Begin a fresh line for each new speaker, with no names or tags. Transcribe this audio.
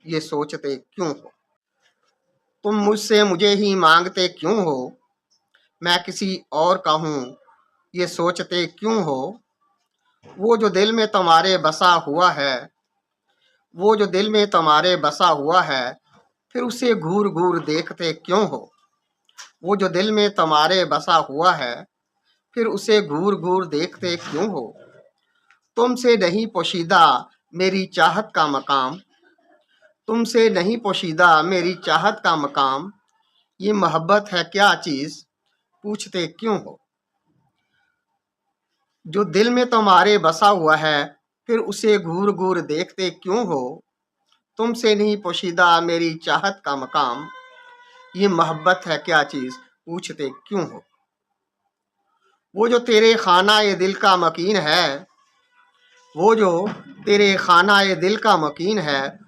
ये सोचते क्यों हो? तुम मुझसे मुझे ही मांगते क्यों हो? मैं किसी और का हूँ, ये सोचते क्यों हो? वो जो दिल में तुम्हारे बसा हुआ है, वो जो दिल में तुम्हारे बसा हुआ है, फिर उसे घूर घूर देखते क्यों हो? वो जो दिल में तुम्हारे बसा हुआ है, फिर उसे घूर घूर देखते क्यों हो? तुमसे नहीं पोशीदा मेरी चाहत का मकाम, तुमसे नहीं पोशीदा मेरी चाहत का मकाम, ये मोहब्बत है क्या चीज, पूछते क्यों हो? जो दिल में तुम्हारे बसा हुआ है, फिर उसे घूर घूर देखते क्यों हो? तुमसे नहीं पोशीदा मेरी चाहत का मकाम, ये मोहब्बत है क्या चीज, पूछते क्यों हो? वो जो तेरे खाना ये दिल का मकीन है, वो जो तेरे खाना ये दिल का मकीन है,